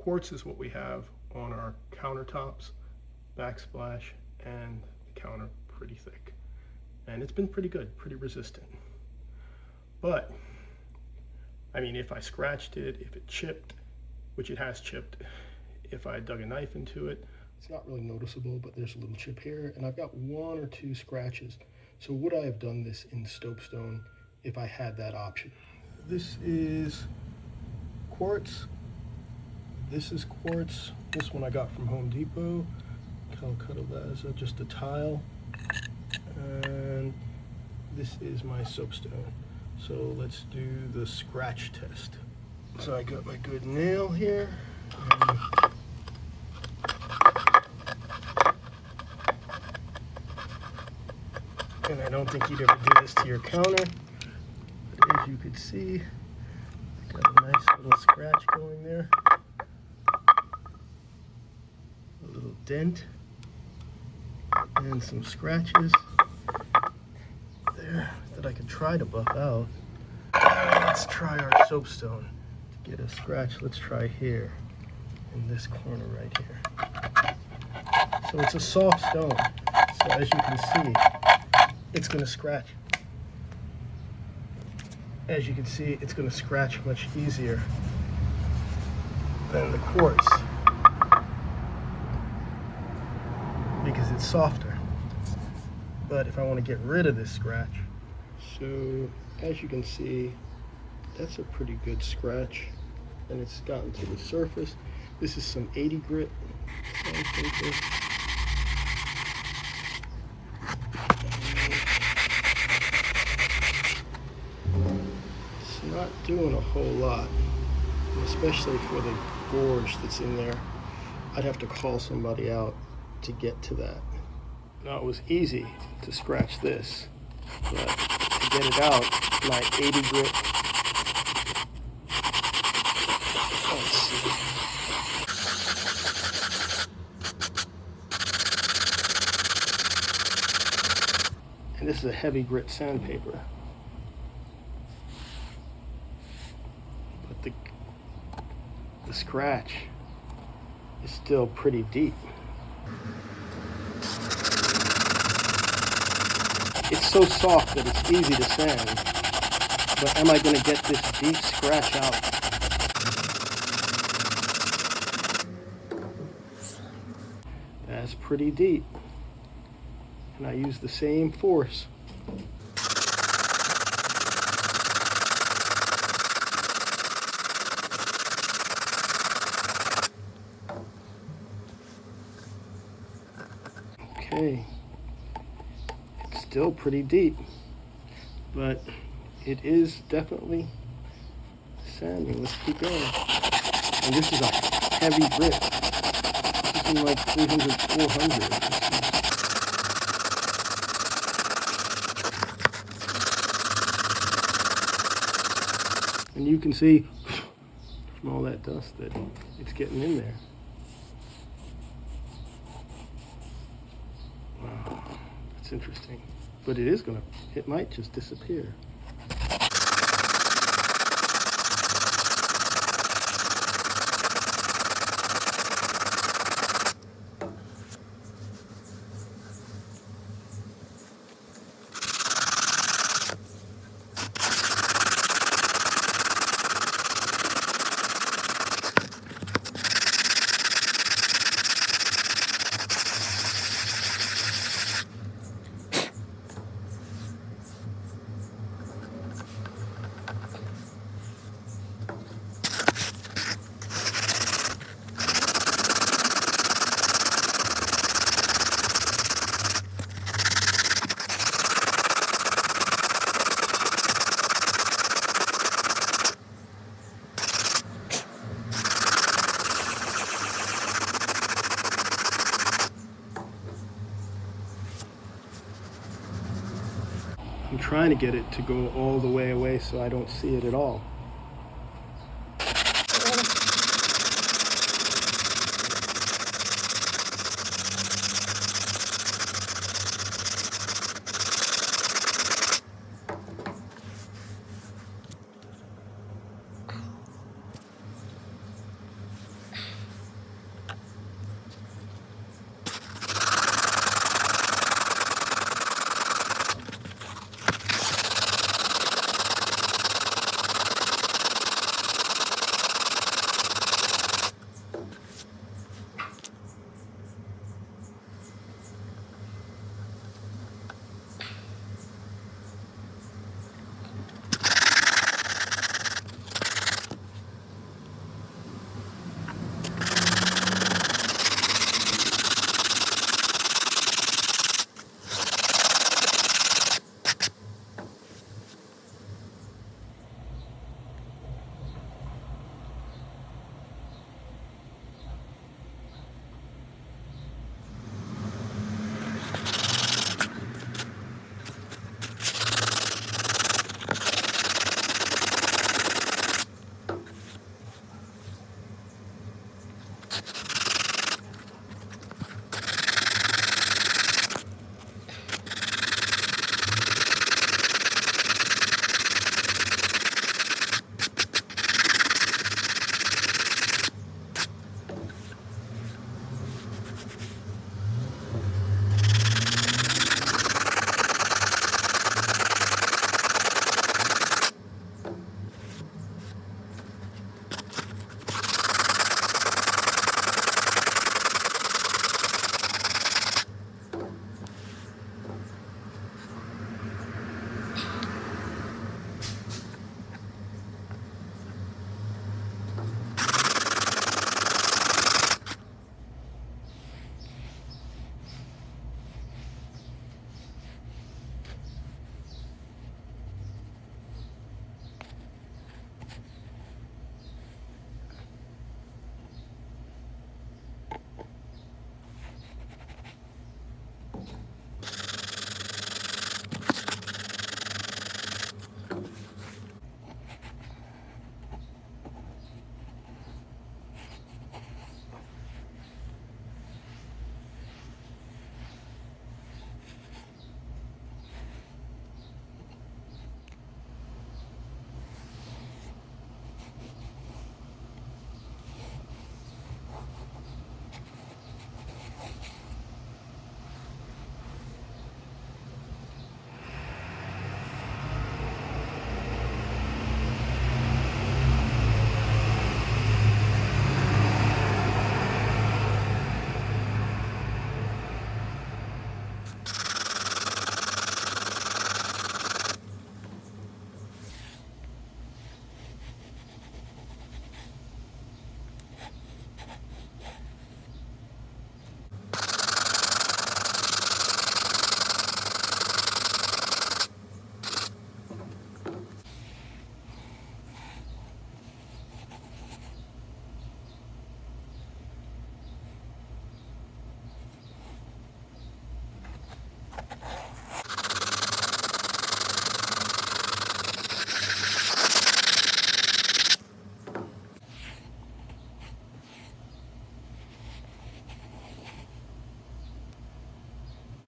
quartz is what we have on our countertops, backsplash, and the counter pretty thick. And it's been pretty good, pretty resistant. But, I mean, if I scratched it, if it chipped, which it has chipped, if I dug a knife into it, it's not really noticeable, but there's a little chip here, and I've got 1 or 2 scratches. So would I have done this in Soapstone if I had that option? This is quartz. This is quartz. This one I got from Home Depot. Calcutta Laza, just a tile. And this is my Soapstone. So let's do the scratch test. So I got my good nail here. And I don't think you'd ever do this to your counter. But as you can see, got a nice little scratch going there. A little dent. And some scratches there that I could try to buff out. Let's try our Soapstone to get a scratch. Let's try here in this corner right here. So it's a soft stone. So as you can see, it's going to scratch. As you can see, it's going to scratch much easier than the quartz because it's softer. But if I want to get rid of this scratch, so as you can see, that's a pretty good scratch, and it's gotten to the surface. This is some 80 grit sandpaper. It's not doing a whole lot, especially for the gorge that's in there. I'd have to call somebody out to get to that. Now, it was easy to scratch this, but to get it out, my 80 grit. Let's see. And this is a heavy grit sandpaper. But the scratch is still pretty deep. It's so soft that it's easy to sand, but am I going to get this deep scratch out? That's pretty deep, and I use the same force. Okay. Still pretty deep, but it is definitely sanding. Let's keep going. And this is a heavy grit. This is like 300, 400. And you can see from all that dust that it's getting in there. Wow, that's interesting. But it might just disappear. I'm trying to get it to go all the way away so I don't see it at all.